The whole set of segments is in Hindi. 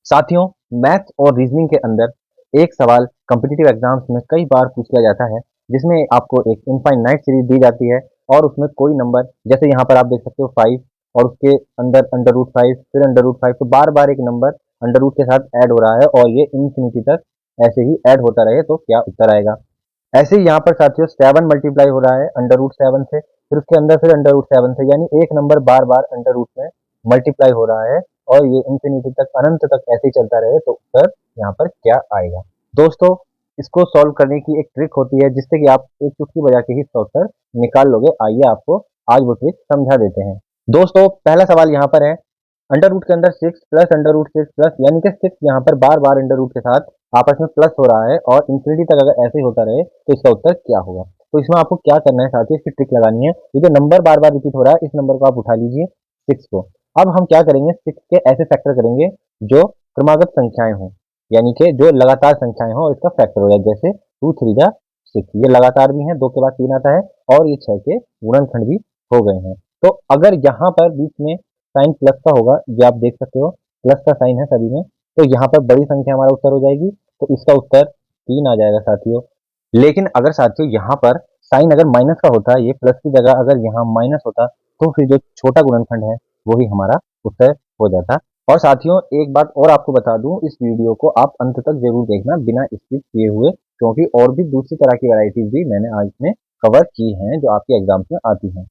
साथियों, मैथ्स और रीजनिंग के अंदर एक सवाल कॉम्पिटिटिव एग्जाम्स में कई बार पूछ लिया जाता है, जिसमें आपको एक इनफाइनाइट सीरीज दी जाती है और उसमें कोई नंबर, जैसे यहाँ पर आप देख सकते हो 5 और उसके अंदर अंडर रूट 5 फिर अंडर रूट 5, तो बार बार एक नंबर अंडर रूट के साथ ऐड हो रहा है और ये इन्फिनिटी तक ऐसे ही ऐड होता रहे तो क्या उत्तर आएगा। ऐसे ही यहाँ पर साथियों 7 मल्टीप्लाई हो रहा है अंडर रूट 7 से, फिर उसके अंदर फिर अंडर रूट 7 से, यानी एक नंबर बार बार अंडर रूट में मल्टीप्लाई हो रहा है और ये इन्फिनिटी तक, अनंत तक ऐसे ही चलता रहे तो उत्तर यहाँ पर क्या आएगा। दोस्तों, इसको सॉल्व करने की एक ट्रिक होती है जिससे कि आप एक चुटकी बजा के ही इसका उत्तर निकाल लोगे। आइए आपको आज वो ट्रिक समझा देते हैं। दोस्तों, पहला सवाल यहाँ पर है, अंडर रूट के अंदर 6 प्लस अंडर रूट 6 प्लस, यानी कि 6 यहाँ पर बार बार अंडर रूट के साथ आपस में प्लस हो रहा है और इंफिनिटी तक अगर ऐसे ही होता रहे तो इसका उत्तर क्या होगा। तो इसमें आपको क्या करना है साथियों, इसकी ट्रिक लगानी है। ये जो नंबर बार बार रिपीट हो रहा है, इस नंबर को आप उठा लीजिए 6 को। अब हम क्या करेंगे, 6 के ऐसे फैक्टर करेंगे जो क्रमागत संख्याएं हों, यानी कि जो लगातार संख्याएं हों और इसका फैक्टर हो जाए। जैसे 2 3 जा 6, ये लगातार भी है, 2 के बाद 3 आता है और ये 6 के गुणनखंड भी हो गए हैं। तो अगर यहाँ पर बीच में साइन प्लस का होगा, ये आप देख सकते हो प्लस का साइन है सभी में, तो यहाँ पर बड़ी संख्या हमारा उत्तर हो जाएगी, तो इसका उत्तर 3 आ जाएगा साथियों। लेकिन अगर साथियों यहाँ पर साइन अगर माइनस का होता, ये प्लस की जगह अगर यहाँ माइनस होता, तो फिर जो छोटा गुणनखंड है वही हमारा उत्तर हो जाता। और साथियों, एक बात और आपको बता दूं, इस वीडियो को आप अंत तक जरूर देखना बिना स्किप किए हुए, क्योंकि और भी दूसरी तरह की वैरायटीज भी मैंने आज में कवर की हैं जो आपके एग्जाम्स में आती हैं,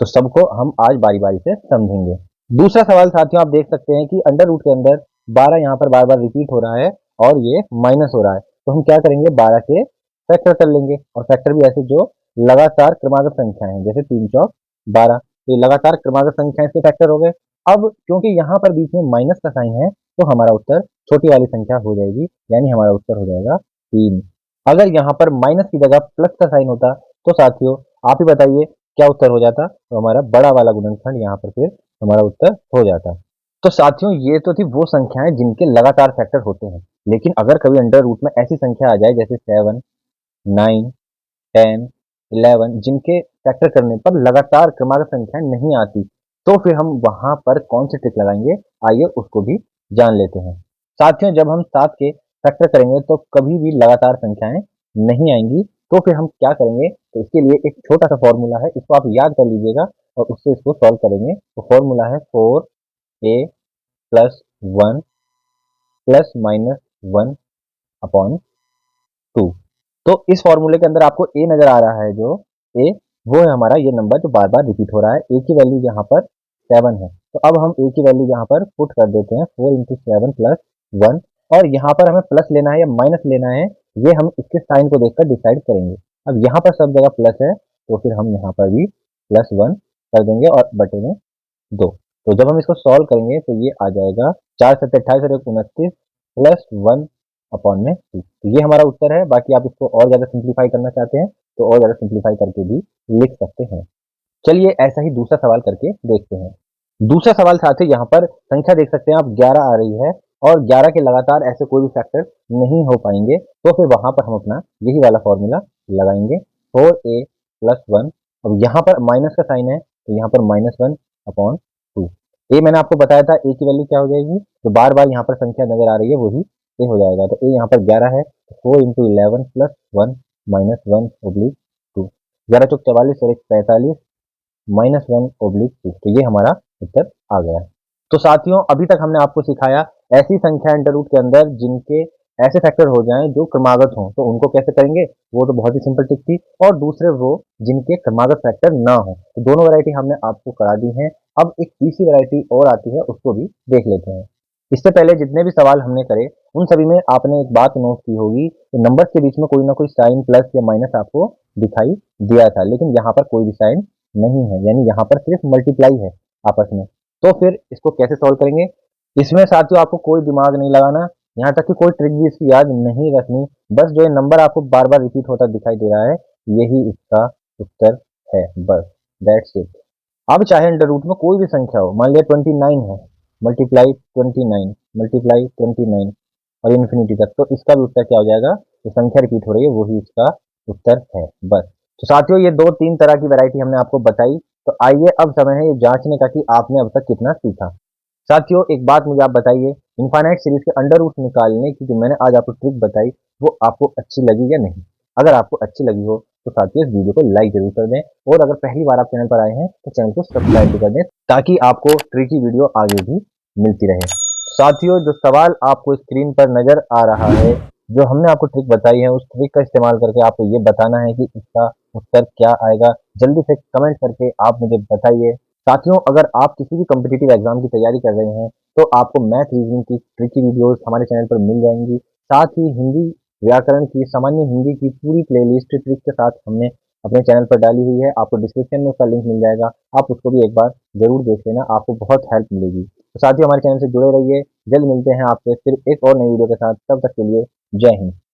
तो सबको हम आज बारी बारी से समझेंगे। दूसरा सवाल साथियों, आप देख सकते हैं कि अंडर रूट के अंदर 12 यहाँ पर बार बार रिपीट हो रहा है और ये माइनस हो रहा है, तो हम क्या करेंगे, 12 के फैक्टर कर लेंगे। और फैक्टर भी ऐसे जो लगातार क्रमागत संख्याएं हैं, जैसे 3 चौक 12, तो ये लगातार क्रमागत संख्याएं इसके फैक्टर हो गए। अब क्योंकि यहाँ पर बीच में माइनस का साइन है, तो हमारा उत्तर छोटी वाली संख्या हो जाएगी, यानी हमारा उत्तर हो जाएगा 3। अगर यहाँ पर माइनस की जगह प्लस का साइन होता, तो साथियों आप ही बताइए क्या उत्तर हो जाता। तो हमारा बड़ा वाला गुणनखंड यहाँ पर फिर हमारा उत्तर हो जाता। तो साथियों, ये तो थी वो संख्याएं जिनके लगातार फैक्टर होते हैं, लेकिन अगर कभी अंडर रूट में ऐसी संख्या आ जाए जैसे 7 9 10 11, जिनके फैक्टर करने पर लगातार क्रमागत संख्याएं नहीं आती, तो फिर हम वहां पर कौन सी ट्रिक लगाएंगे, आइए उसको भी जान लेते हैं। साथियों, जब हम 7 के फैक्टर करेंगे तो कभी भी लगातार संख्याएं नहीं आएंगी, तो फिर हम क्या करेंगे, तो इसके लिए एक छोटा सा फॉर्मूला है, इसको आप याद कर लीजिएगा और उससे इसको सॉल्व करेंगे। तो फॉर्मूला है 4a plus 1 plus minus 1 upon 2। तो इस फॉर्मूले के अंदर आपको ए नजर आ रहा है, जो ए वो है हमारा ये नंबर जो बार बार रिपीट हो रहा है। ए की वैल्यू यहाँ पर 7 है, तो अब हम ए की वैल्यू यहाँ पर पुट कर देते हैं 4 इंटू 7 प्लस 1, और यहाँ पर हमें प्लस लेना है या माइनस लेना है, ये हम इसके साइन को देखकर डिसाइड करेंगे। अब यहाँ पर सब जगह प्लस है, तो फिर हम यहाँ पर भी प्लस 1 कर देंगे और बटे में 2। तो जब हम इसको सॉल्व करेंगे तो ये आ जाएगा 4 7 28 और 29 प्लस 1 अपॉन में 2। तो ये हमारा उत्तर है। बाकी आप इसको और ज़्यादा सिंप्लीफाई करना चाहते हैं तो और ज़्यादा सिंप्लीफाई करके भी लिख सकते हैं। चलिए ऐसा ही दूसरा सवाल करके देखते हैं। दूसरा सवाल साथियों, यहाँ पर संख्या देख सकते हैं आप 11 आ रही है और 11 के लगातार ऐसे कोई भी फैक्टर नहीं हो पाएंगे, तो फिर वहां पर हम अपना यही वाला फॉर्मूला लगाएंगे 4a प्लस 1। अब यहाँ पर माइनस का साइन है, तो यहाँ पर माइनस 1 अपॉन 2। ए मैंने आपको बताया था ए की वैल्यू क्या हो जाएगी, तो बार बार यहाँ पर संख्या नजर आ रही है वही ए हो जाएगा। तो ए यहाँ पर 11 है, 4 इंटू 11 प्लस 1 माइनस 1 ओब्लिक 2, 11 चौक 44 और 1 45 माइनस 1 ओब्लिक 2, तो ये हमारा उत्तर आ गया। तो साथियों, अभी तक हमने आपको सिखाया ऐसी संख्या अंडर रूट के अंदर जिनके ऐसे फैक्टर हो जाएं जो क्रमागत हों, तो उनको कैसे करेंगे, वो तो बहुत ही सिंपल ट्रिक थी। और दूसरे वो जिनके क्रमागत फैक्टर ना हो, तो दोनों वैरायटी हमने आपको करा दी है। अब एक तीसरी वैरायटी और आती है, उसको भी देख लेते हैं। इससे पहले जितने भी सवाल हमने करे उन सभी में आपने एक बात नोट की होगी कि नंबर्स के बीच में कोई ना कोई साइन प्लस या माइनस आपको दिखाई दिया था, लेकिन यहाँ पर कोई भी साइन नहीं है, यानी यहाँ पर सिर्फ मल्टीप्लाई है आपस में। तो फिर इसको कैसे सॉल्व करेंगे, इसमें साथियों आपको कोई दिमाग नहीं लगाना, यहाँ तक कि कोई ट्रिक भी इसकी याद नहीं रखनी। बस जो ये नंबर आपको बार बार रिपीट होता दिखाई दे रहा है, यही इसका उत्तर है, बस दैट्स इट। अब चाहे अंडर रूट में कोई भी संख्या हो, मान लिया 29 है, मल्टीप्लाई 29 मल्टीप्लाई 29 और इन्फिनिटी तक, तो इसका भी उत्तर क्या हो जाएगा, जो संख्या रिपीट हो रही है वही इसका उत्तर है, बस। तो साथियों, ये 2 3 तरह की वैरायटी हमने आपको बताई, तो आइए अब समय है ये जांचने का कि आपने अब तक कितना सीखा। साथियों एक बात मुझे आप बताइए, इनफाइनाइट सीरीज के अंडर रूट निकालने की जो मैंने आज आपको ट्रिक बताई वो आपको अच्छी लगी या नहीं? अगर आपको अच्छी लगी हो तो साथियों इस वीडियो को लाइक जरूर कर दें और अगर पहली बार आप चैनल पर आए हैं तो चैनल को सब्सक्राइब भी कर दें ताकि आपको ट्रिकी वीडियो आगे भी मिलती रहे। साथियों जो सवाल आपको स्क्रीन पर नजर आ रहा है, जो हमने आपको ट्रिक बताई है उस ट्रिक का इस्तेमाल करके आपको ये बताना है कि इसका उत्तर क्या आएगा। जल्दी से कमेंट करके आप मुझे बताइए। साथियों अगर आप किसी भी कॉम्पिटिटिव एग्जाम की तैयारी कर रहे हैं तो आपको मैथ रीजनिंग की ट्रिकी वीडियोस हमारे चैनल पर मिल जाएंगी। साथ ही हिंदी व्याकरण की सामान्य हिंदी की पूरी प्लेलिस्ट ट्रिक के साथ हमने अपने चैनल पर डाली हुई है। आपको डिस्क्रिप्शन में उसका लिंक मिल जाएगा, आप उसको भी एक बार जरूर देख लेना, आपको बहुत हेल्प मिलेगी। तो साथियों हमारे चैनल से जुड़े रहिए। जल्द मिलते हैं आपसे फिर एक और नई वीडियो के साथ, तब तक के लिए जय हिंद।